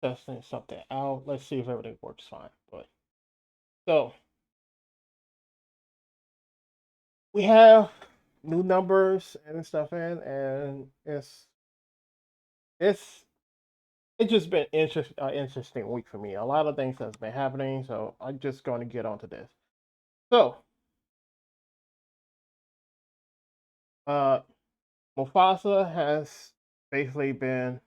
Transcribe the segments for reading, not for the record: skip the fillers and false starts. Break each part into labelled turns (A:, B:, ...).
A: testing something out. Let's see if everything works fine. But so we have new numbers and stuff in, and it's it's just been interesting week for me. A lot of things has been happening, so I'm just going to get onto this. So, uh, Mufasa has basically been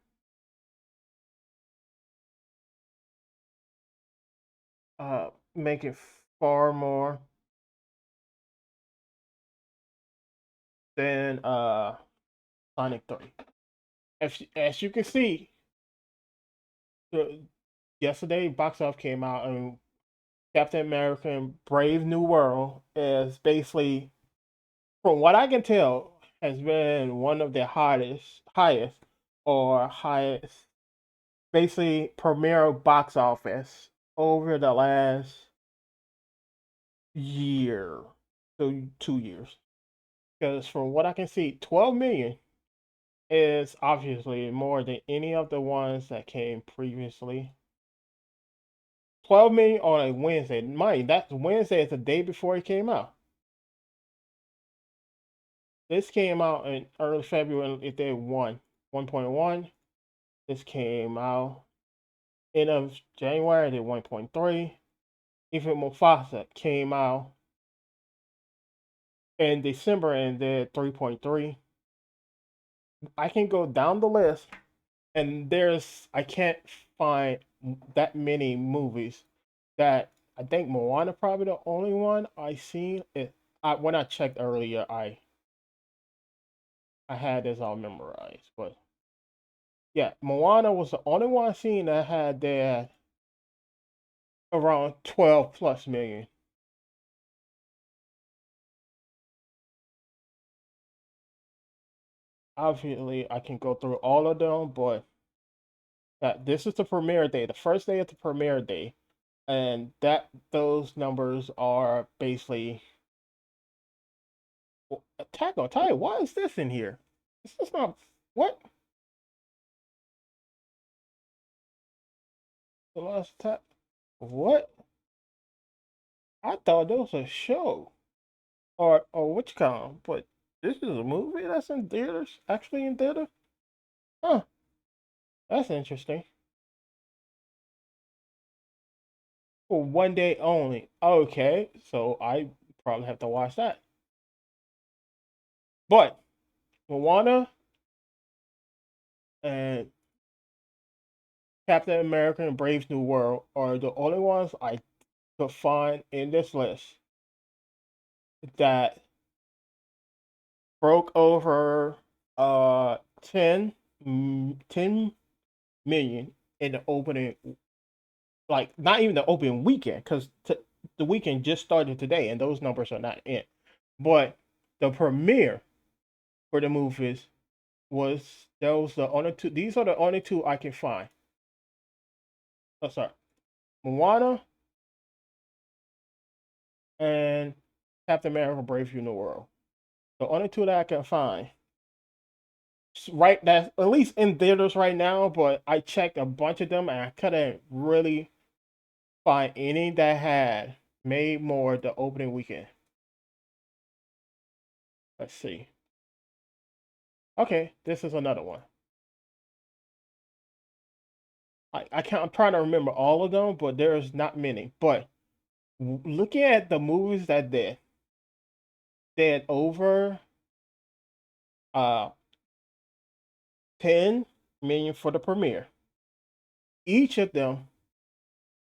A: making far more than Sonic 3. As you can see, the, yesterday box office came out and Captain America and Brave New World is basically, from what I can tell, has been one of the highest, basically premiere box office over the last year, so 2 years. Because from what I can see, 12 million is obviously more than any of the ones that came previously. 12 million on a Wednesday. Mind, that's Wednesday is the day before it came out. This came out in early February. It did 1.1. This came out end of January. It did 1.3. Even Mufasa came out in December and did 3.3. I can go down the list, and I can't find that many movies that I think Moana probably the only one I seen. When I checked earlier, I had this all memorized, but yeah, Moana was the only one I seen that had that around 12 plus million. Obviously, I can go through all of them, but that this is the premiere day, the first day of the premiere day, and that those numbers are basically Attack on Titan. Why is this in here? This is not what the last attack. What? I thought that was a show or which kind, but this is a movie that's in theaters. Actually in theater. Huh? That's interesting. For 1 day only. Okay, so I probably have to watch that. But Moana and Captain America and Brave New World are the only ones I could find in this list that broke over 10 million in the opening, like not even the opening weekend, because the weekend just started today and those numbers are not in. But the premiere for the movies was those the only two. These are the only two I can find. Oh, sorry, Moana and Captain America: Brave New World. The only two that I can find. Right, that's at least in theaters right now. But I checked a bunch of them and I couldn't really find any that had made more the opening weekend. Let's see. Okay, this is another one. I can't. I'm trying to remember all of them, but there's not many. But looking at the movies that did over uh 10 million for the premiere. Each of them,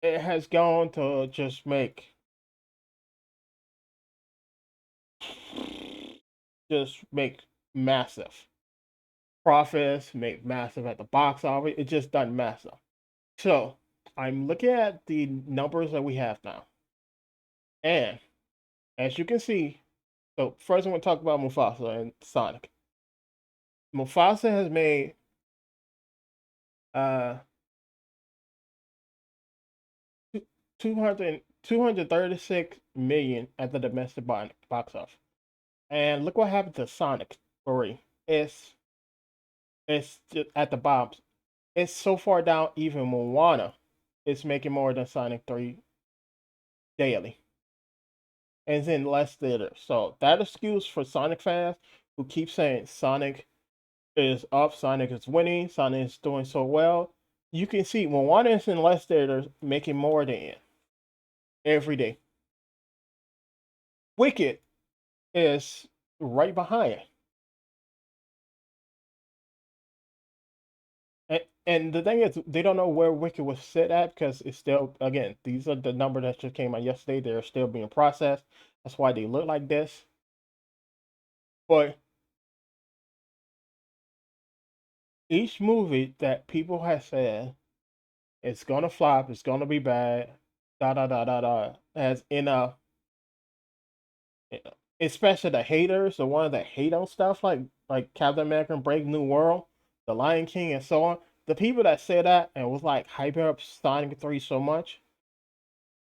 A: it has gone to just make massive profits, make massive at the box office. It just done massive. So I'm looking at the numbers that we have now, and as you can see, so first I'm going to talk about Mufasa and Sonic. Mufasa has made uh 236 million at the domestic box office. And look what happened to Sonic 3. It's just at the bottom. It's so far down. Even Moana is making more than Sonic 3 daily, and it's in less theaters. So that excuse for Sonic fans who keep saying Sonic is up, Sonic is winning, Sonic is doing so well. You can see Moana is in less theaters, making more than it every day. Wicked is right behind it. And the thing is, they don't know where Wicked was set at because it's still, again, these are the number that just came out yesterday. They're still being processed. That's why they look like this. But each movie that people have said it's gonna flop, it's gonna be bad, da da da da da, as in especially the haters, the ones that hate on stuff like Captain America, Brave New World, The Lion King, and so on. The people that said that and was like hyping up Sonic 3 so much,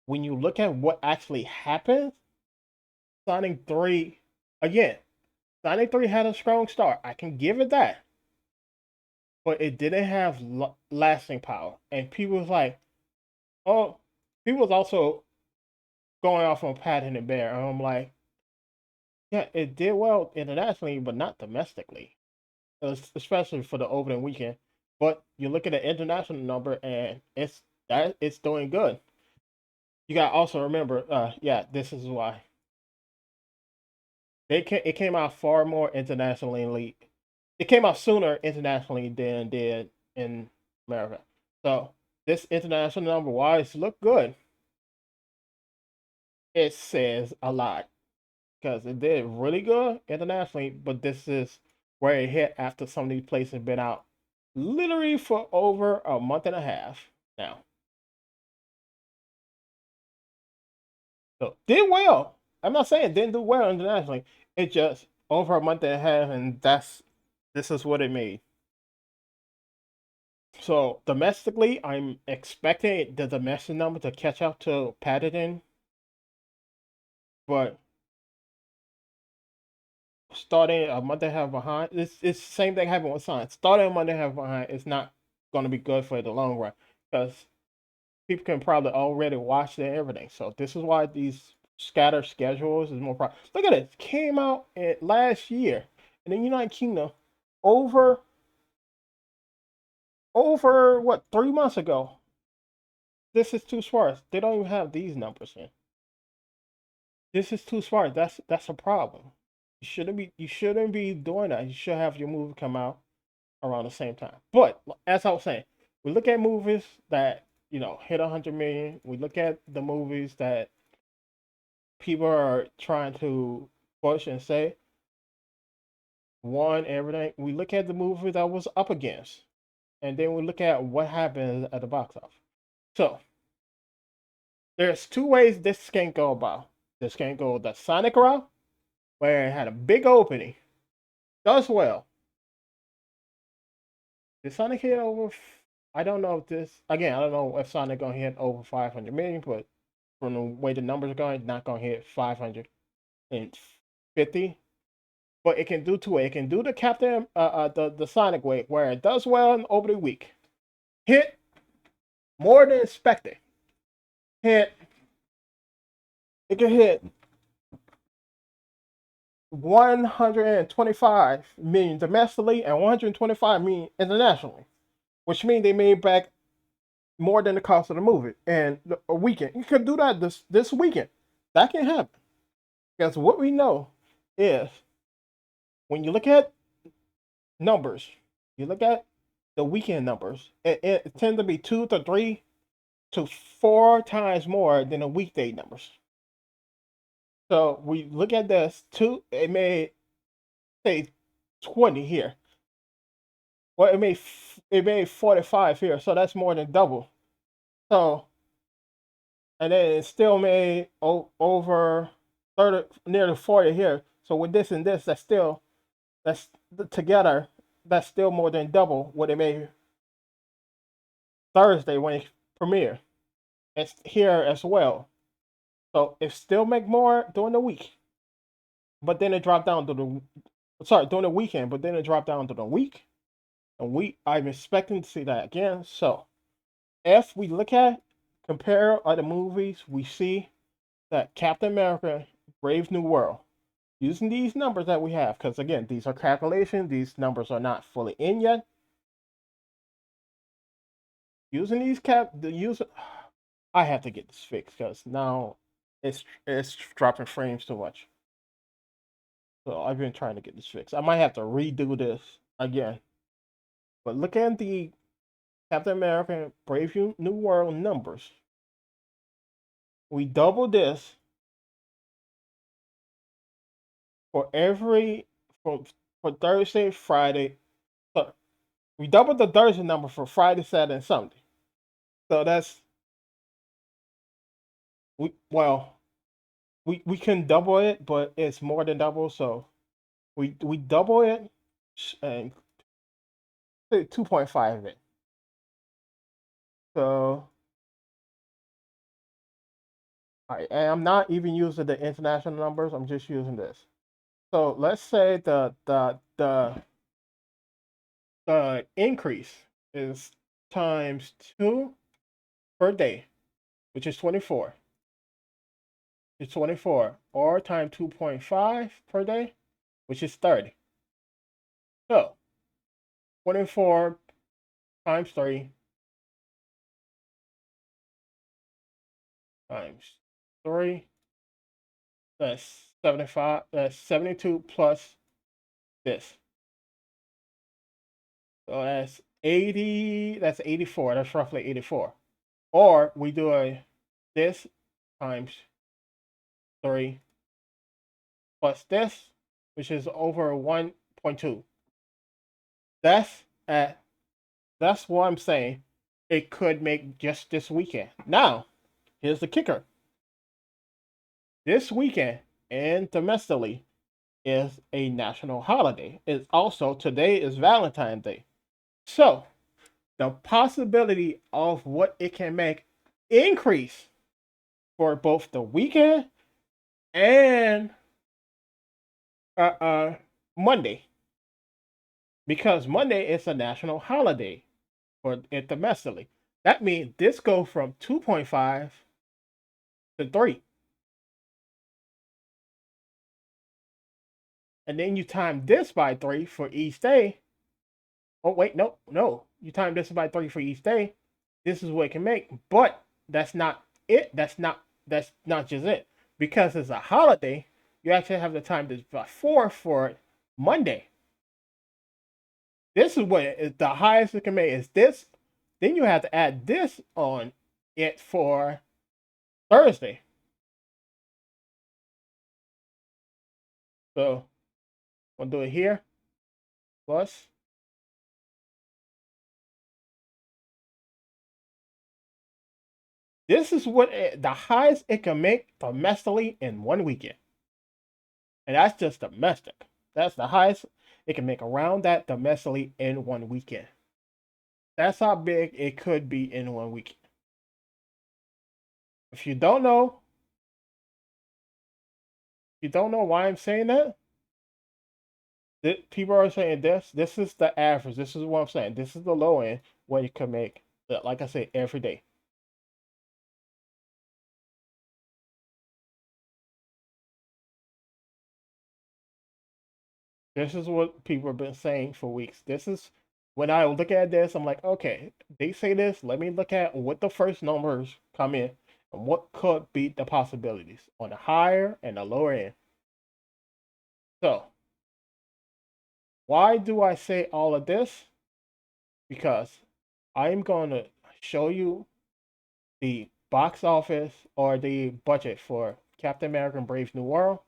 A: when you look at what actually happened, Sonic 3, again, Sonic 3 had a strong start. I can give it that. But it didn't have lasting power. And people was like, oh, people was also going off on Pat and the Bear. And I'm like, yeah, it did well internationally, but not domestically, especially for the opening weekend. But you look at the international number, and it's doing good. You got to also remember, yeah, this is why it came out far more internationally. It came out sooner internationally than it did in America. So this international number wise look good. It says a lot because it did really good internationally, but this is where it hit after some of these places have been out literally for over a month and a half now. So did well. I'm not saying it didn't do well internationally. It just over a month and a half, and this is what it made. So domestically, I'm expecting the domestic number to catch up to Paddington, but starting a month and a half behind, it's the same thing happened with Science. Starting a month and a half behind is not going to be good for the long run because people can probably already watch their everything. So this is why these scattered schedules is more. Look at it, came out last year in the United Kingdom over what 3 months ago. This is too sparse. They don't even have these numbers in. This is too sparse. That's a problem. You shouldn't be doing that. You should have your movie come out around the same time. But as I was saying, we look at movies that hit 100 million. We look at the movies that people are trying to push and say won everything. We look at the movie that was up against, and then we look at what happened at the box office. So there's two ways this can go about. This can go the Sonic route, where it had a big opening, does well. Did Sonic hit over? I don't know if this again. I don't know if Sonic gonna hit over 500 million, but from the way the numbers are going, not gonna hit 550. But it can do two way. It can do the Captain, the Sonic way, where it does well in opening week, hit more than expected. Hit it can hit 125 million domestically and 125 million internationally, which means they made back more than the cost of the movie and a weekend. You can do that this weekend. That can happen because what we know is when you look at numbers, you look at the weekend numbers, it tends to be 2 to 3 to 4 times more than the weekday numbers. So we look at this it may say 20 here. Well, it made 45 here, so that's more than double. So and then it still made over 30, nearly 40 here. So with this and this, that's together, that's still more than double what it made Thursday when it premiered. It's here as well. So it still make more during the week, but then it dropped down to the sorry during the weekend, but then it dropped down to the week. And I'm expecting to see that again. So if we look at compare other movies, we see that Captain America Brave New World, using these numbers that we have, because again, these are calculations, these numbers are not fully in yet. Using these the user, I have to get this fixed because now it's dropping frames too much. So I've been trying to get this fixed. I might have to redo this again. But look at the Captain America Brave New World numbers. We double this for every for Thursday, Friday. So we doubled the Thursday number for Friday, Saturday, and Sunday. So that's well, we can double it, but it's more than double. So we double it and 2.5 of it. So and I'm not even using the international numbers. I'm just using this. So let's say the increase is times 2 per day, which is 24. It's 24, or times 2.5 per day, which is 30. So 24 times 3 times 3, that's 75, that's 72 plus this. So that's 80, that's 84, that's roughly 84. Or we do this times 3 plus this, which is over 1.2. That's at that's what I'm saying. It could make just this weekend. Now, here's the kicker. This weekend and domestically is a national holiday. It's also today is Valentine's Day. So the possibility of what it can make increase for both the weekend and uh, uh Monday, because Monday is a national holiday for it domestically. That means this go from 2.5 to 3. And then you time this by 3 for each day. Oh wait, no. You time this by 3 for each day. This is what it can make. But that's not it. That's not just it. Because it's a holiday, you actually have the time this by 4 for Monday. This is what the highest it can make is this. Then you have to add this on it for Thursday. So we'll do it here. Plus, this is what the highest it can make domestically in one weekend. And that's just domestic. That's the highest it can make around that domestically in one weekend. That's how big it could be in one weekend. If you don't know why I'm saying that, people are saying this. This is the average. This is what I'm saying. This is the low end what you can make. Like I say, every day. This is what people have been saying for weeks. This is when I look at this, I'm like, okay, they say this. Let me look at what the first numbers come in and what could be the possibilities on the higher and the lower end. So, why do I say all of this? Because I'm going to show you the box office or the budget for Captain America and Brave New World.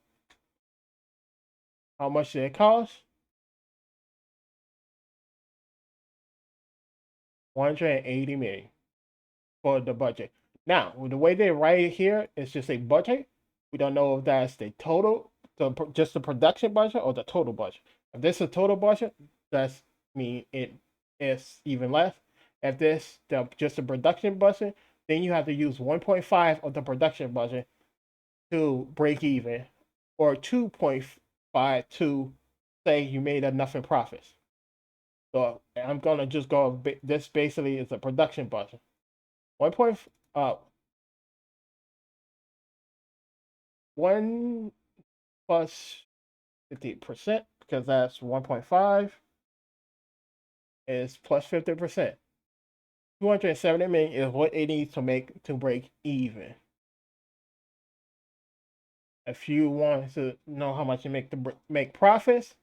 A: How much did it cost? 180 million for the budget. Now, the way they write it here is just a budget. We don't know if that's the total, just the production budget or the total budget. If this is a total budget, that's mean it is even less. If this just the production budget, then you have to use 1.5 of the production budget to break even, or 2.5 to say you made enough in profits. So I'm gonna just go. This basically is a production budget. One point uh 1 plus 50% because that's 1.5 is plus 50%. 270 million is what it needs to make to break even. If you want to know how much you make to make profits,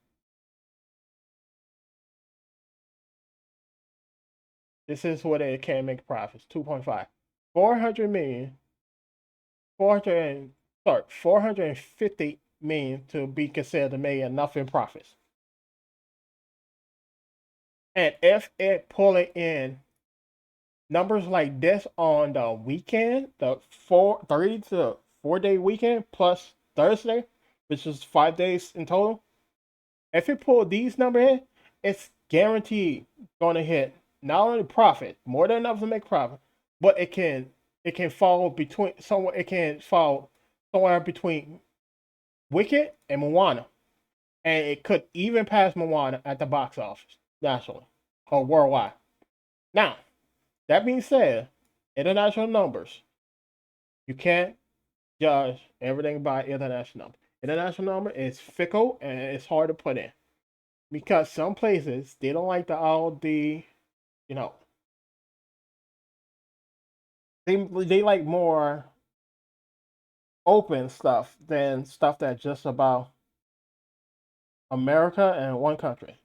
A: this is what it can make profits. 2.5. 400 million, 400, sorry, 450 million to be considered to make enough in profits. And if it pull it in numbers like this on the weekend, the 3 to 4 day weekend plus Thursday, which is 5 days in total. If it pull these numbers in, it's guaranteed going to hit not only profit, more than enough to make profit, but it can fall between somewhere. It can fall somewhere between Wicked and Moana, and it could even pass Moana at the box office nationally or worldwide. Now, that being said, international numbers, you can't judge everything by international number. International number is fickle and it's hard to put in because some places they don't like all the, you know, they like more open stuff than stuff that's just about America and one country.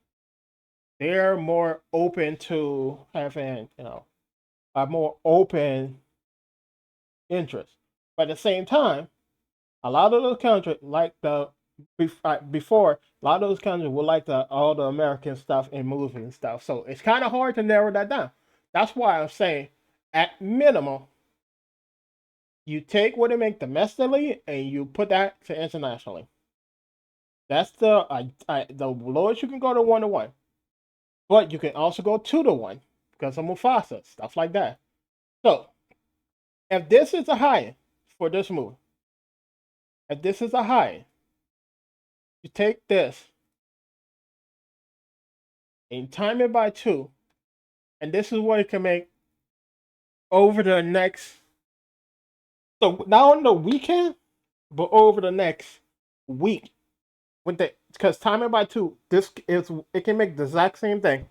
A: They're more open to having, a more open interest. But at the same time, a lot of those countries like before. A lot of those countries would like all the American stuff in movies and stuff. So it's kind of hard to narrow that down. That's why I'm saying, at minimum, you take what it make domestically and you put that to internationally. That's the lowest you can go to 1-to-1. But you can also go 2-to-1 because of Mufasa stuff like that. So if this is a high for this movie, if this is a high, you take this and time it by 2, and this is what it can make over the next. So not on the weekend, but over the next week. Because time it by 2, it can make the exact same thing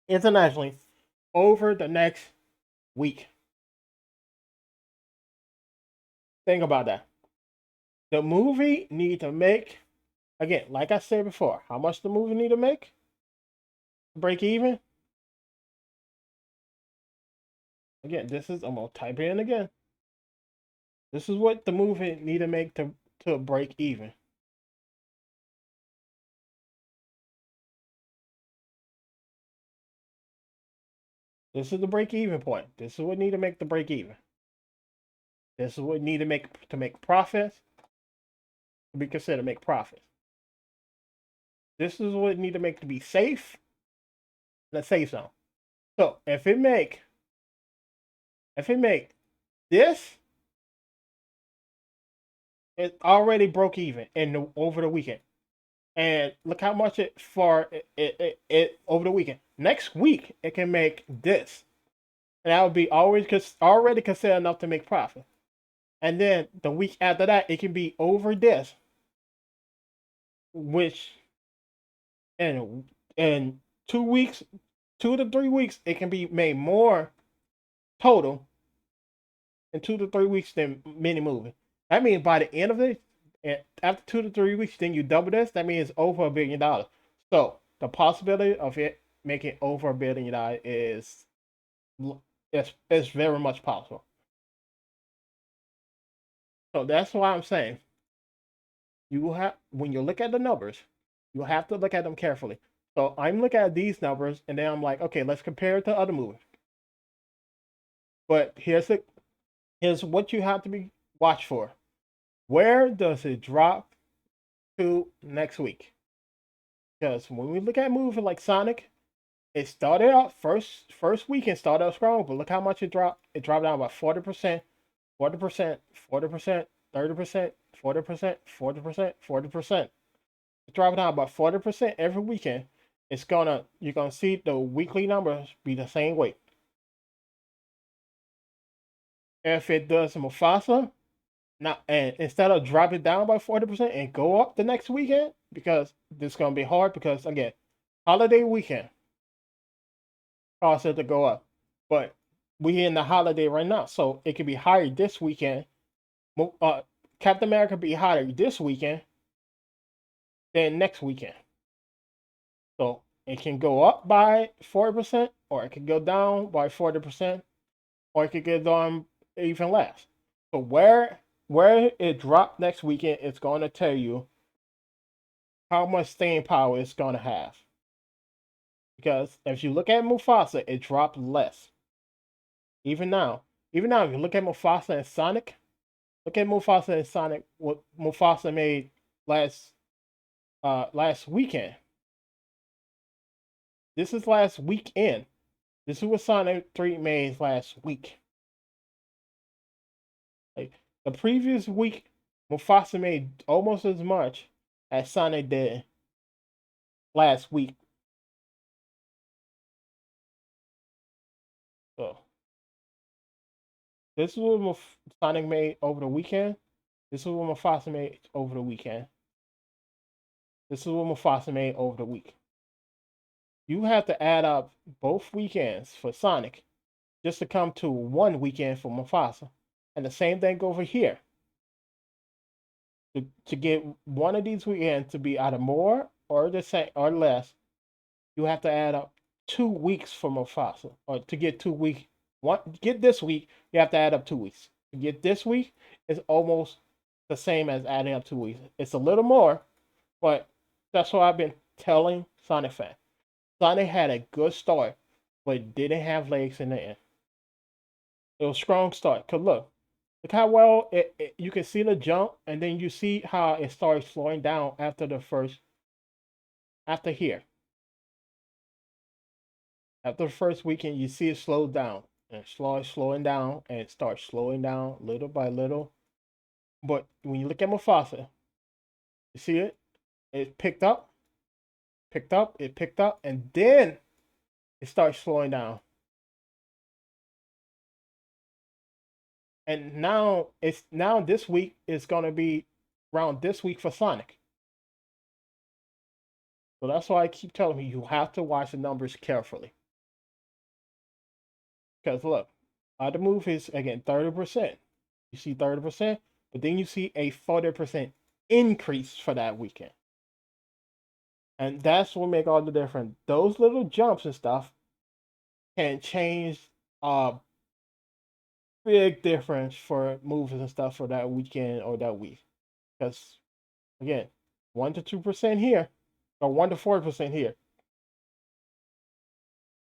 A: internationally over the next week. Think about that. The movie need to make, again, like I said before, how much the movie need to make to break even. Again, I'm gonna type in again. This is what the movie need to make to break even. This is the break even point. This is what need to make the break even. This is what need to make profits to be considered make profits. This is what need to make to be safe in a safe zone. So if it make this, it already broke even over the weekend. And look how much it over the weekend. Next week it can make this, and that would be already considered enough to make profit. And then the week after that, it can be over this, which in 2 weeks, 2 to 3 weeks, it can be made more total in 2 to 3 weeks than mini movie. That means by the end of it, after 2 to 3 weeks, then you double this. That means over $1 billion. So the possibility of it making over $1 billion is very much possible. So that's why I'm saying when you look at the numbers, you have to look at them carefully. So I'm looking at these numbers, and then I'm like, okay, let's compare it to other movies. But here's what you have to be watch for. Where does it drop to next week? Because when we look at movies like Sonic, it started out first weekend started out strong, but look how much it dropped. It dropped down about 40%, 40%, 40%, 30%, 40%, 40%, 40%. It dropped down about 40% every weekend. you're gonna see the weekly numbers be the same way. If it does Mufasa, now and instead of drop it down by 40% and go up the next weekend, because this is gonna be hard because again, holiday weekend causes it to go up. But we in the holiday right now, so it could be higher this weekend. Uh, Captain America be higher this weekend than next weekend. So it can go up by 40%, or it can go down by 40%, or it could get down even less. So where it dropped next weekend, it's going to tell you how much staying power it's going to have. Because if you look at Mufasa, it dropped less. Even now, if you look at Mufasa and Sonic, look at Mufasa and Sonic. What Mufasa made last last weekend. This is last weekend. This is what Sonic 3 made last week. Like the previous week, Mufasa made almost as much as Sonic did last week. So this is what Sonic made over the weekend. This is what Mufasa made over the weekend. This is what Mufasa made over the week. You have to add up both weekends for Sonic just to come to one weekend for Mufasa. And the same thing over here. To get one of these weekends to be either more or the same or less, you have to add up 2 weeks for Mufasa. Or to get 2 weeks, get this week, you have to add up 2 weeks. To get this week, it's almost the same as adding up 2 weeks. It's a little more, but that's what I've been telling Sonic fans. Sonic had a good start, but didn't have legs in the end. It was a strong start. Cause look how well you can see the jump, and then you see how it starts slowing down after after here. After the first weekend, you see it slow down and slowing down, and it starts slowing down little by little. But when you look at Mufasa, you see it. It picked up, and then it starts slowing down. And now this week is gonna be around this week for Sonic. So that's why I keep telling you have to watch the numbers carefully. Because look, other movies again 30%. You see 30%, but then you see a 40% increase for that weekend. And that's what make all the difference. Those little jumps and stuff can change a big difference for movies and stuff for that weekend or that week. Because again, 1 to 2% here, or 1 to 4% here.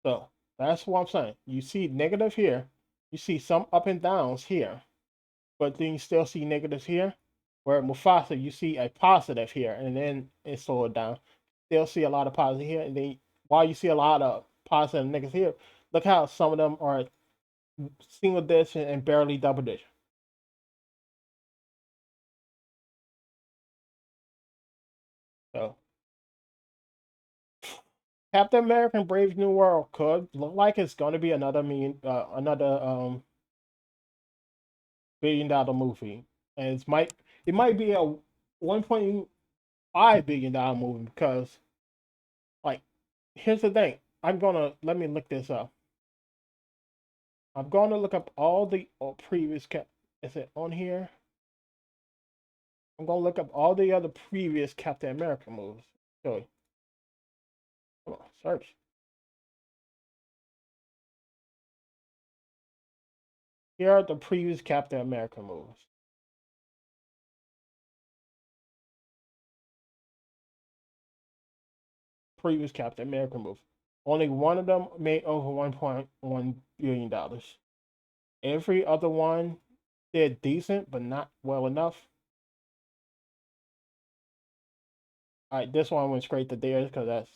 A: So that's what I'm saying. You see negative here, you see some up and downs here, but then you still see negatives here. Where Mufasa, you see a positive here, and then it slowed down. Still see a lot of positive here, and then while you see a lot of positive and negatives here, look how some of them are single digit and barely double digit. So Captain America: Brave New World could look like it's going to be another $1 billion movie, and it might be a 1.5 billion-dollar movie because like here's the thing. Let me look this up. I'm gonna look up all the previous cap. Is it on here? I'm gonna look up all the other previous Captain America movies. So, come on, search. Here are the previous Captain America movies. Previous Captain America movie. Only one of them made over $1.1 billion. Every other one did decent, but not well enough. All right, this one went straight to theirs because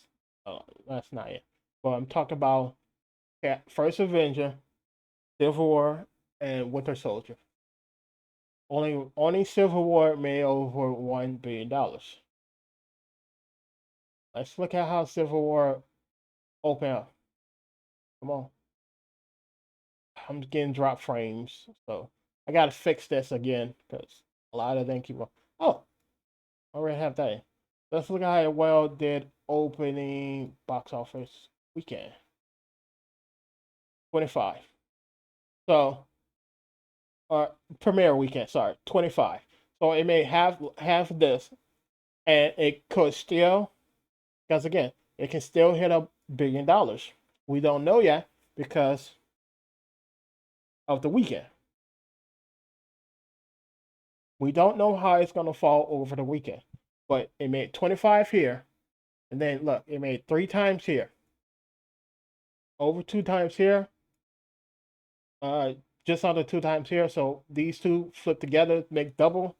A: that's not it. But I'm talking about First Avenger, Civil War, and Winter Soldier. Only Civil War made over $1 billion. Let's look at how Civil War opened up. Come on. I'm getting drop frames, so I gotta fix this again because a lot of them keep on. Oh, I already have that. Let's look at how well did opening box office weekend 25. So, premiere weekend. Sorry, 25. So it may have this, and it could still, because again, it can still hit $1 billion. We don't know yet because of the weekend. We don't know how it's gonna fall over the weekend, but it made 25 here, and then look, it made 3 times here, over 2 times here, uh, just under 2 times here. So these two flip together, make double.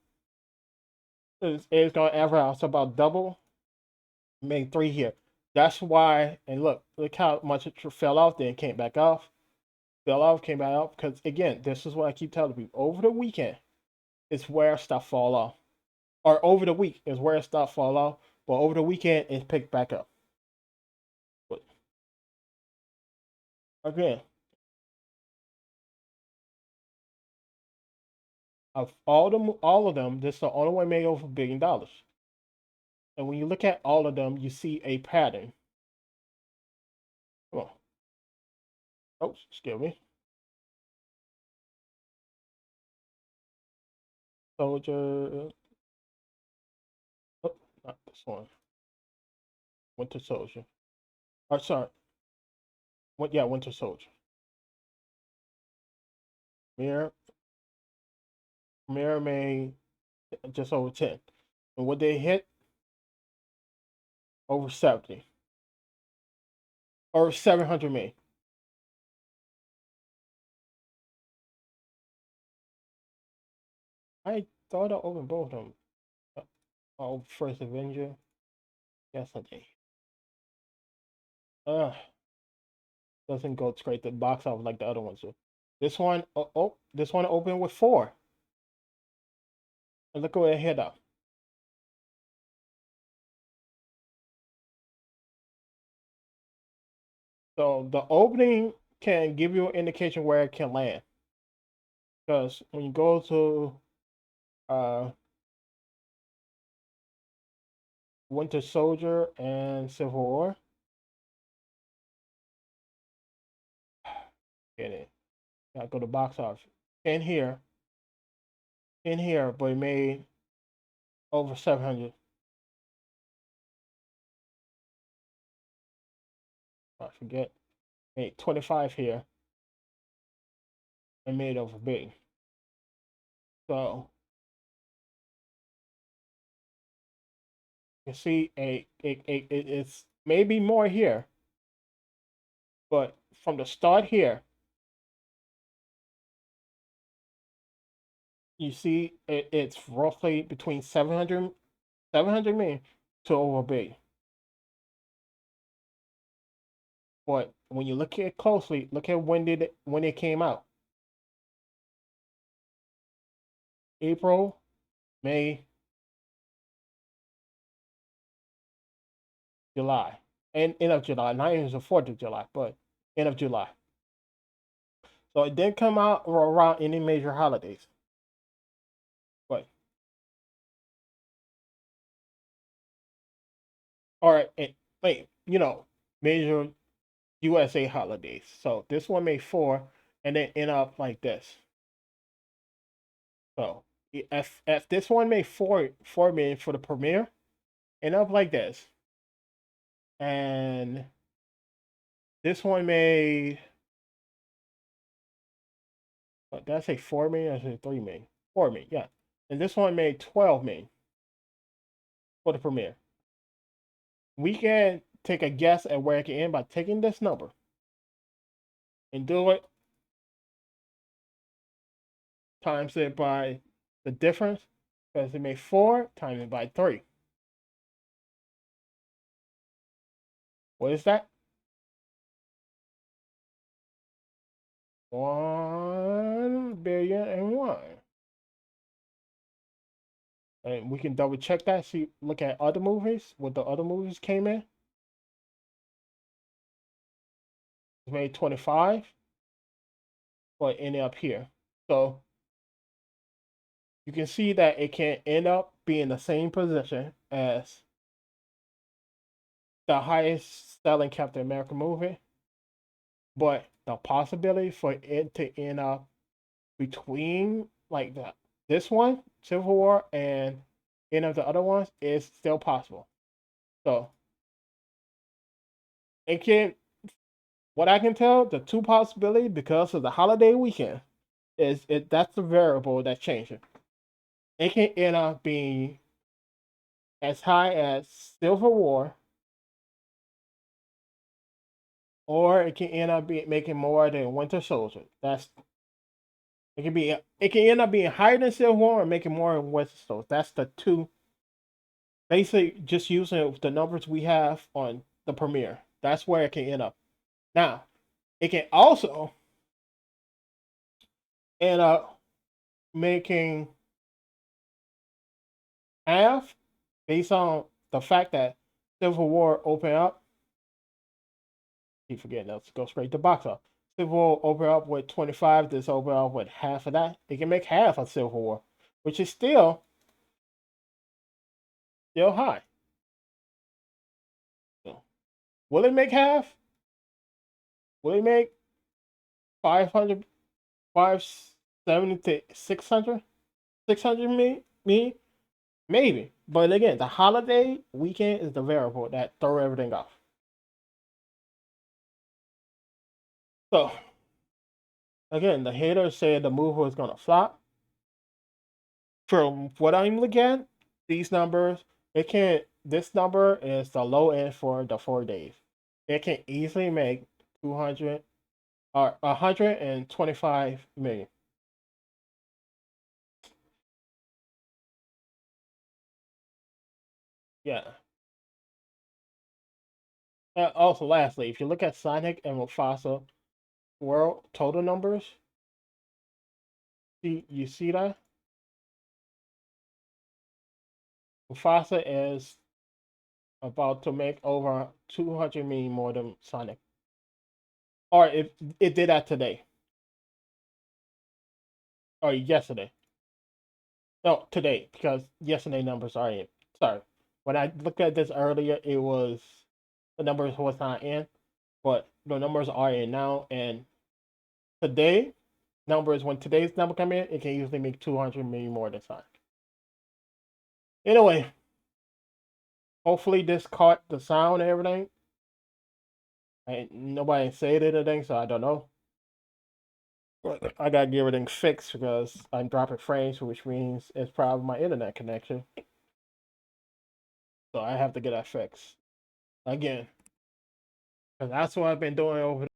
A: It's gonna average out about double. Made 3 here. That's why. And look how much it fell off. Then came back off. Fell off, came back up. Because again, this is what I keep telling people. Over the weekend is where stuff fall off, or over the week is where stuff fall off. But over the weekend, it picked back up. But again, of all of them, this is the only one made over $1 billion. And when you look at all of them, you see a pattern. Come on. Oh, excuse me. Soldier. Oh, not this one. Winter Soldier. Or sorry. What? Yeah, Winter Soldier. Mirror. Mirror made just over 10. And what they hit over 70. Or 700 million. I thought I opened both of them. Oh, First Avenger. Yesterday. Uh, doesn't go straight to the box office like the other ones do. This one, this one opened with 4. And look where it hit up. So the opening can give you an indication where it can land. Because when you go to uh, Winter Soldier and Civil War, get it. Gotta go to box office. In here, but it made over 700. I forget. Made 25 here and made over big. So you see, it's maybe more here, but from the start here, you see it's roughly between 700 million to over big. But when you look at it closely, look at when it came out. April, May, July, and end of July. Not even the 4th of July, but end of July. So it didn't come out around any major holidays. But all right, wait, major USA holidays. So this one made 4, and then end up like this. So if this one made 4 million for the premiere, end up like this, and this one made, did I say 4 million? I said 3 million. 4 million, yeah. And this one made 12 million for the premiere. We can take a guess at where it can end by taking this number and do it times it by the difference, because it made 4 times it by 3. What is that? 1,000,000,001. And we can double check that. See, look at other movies. What the other movies came in. It's made 25, but ended up here. So you can see that it can end up being the same position as the highest selling Captain America movie, but the possibility for it to end up between like this one, Civil War, and any of the other ones is still possible. So it can, what I can tell, the two possibilities because of the holiday weekend is it that's the variable that's changing. It can end up being as high as Civil War, or it can end up making more than Winter Soldier. It can end up being higher than Civil War or making more than Winter Soldier. That's the two. Basically, just using the numbers we have on the premiere. That's where it can end up. Now, it can also end up making half based on the fact that Civil War opened up. Keep forgetting, let's go straight to box office. Civil War open up with 25. This open up with half of that. It can make half of Civil War, which is still high. So, will it make half? Will it make 500, 570 to 600? 600 me? Maybe. But again, the holiday weekend is the variable that throw everything off. So, again, the haters said the movie was going to flop. From what I'm looking at, these numbers, this number is the low end for the 4 days. It can easily make 200 or 125 million. Yeah. Also, lastly, if you look at Sonic and Mufasa world total numbers, you see that Mufasa is about to make over 200 million more than Sonic, or if it did that today or yesterday. No, today because yesterday numbers are in. Sorry, when I looked at this earlier, it was the numbers was not in, but the numbers are in now. And today numbers, when today's number come in, it can usually make 200 million more than Sonic. Anyway, hopefully this caught the sound and everything. Nobody said anything, so I don't know. But I gotta get everything fixed because I'm dropping frames, which means it's probably my internet connection. So I have to get that fixed again. Because that's what I've been doing over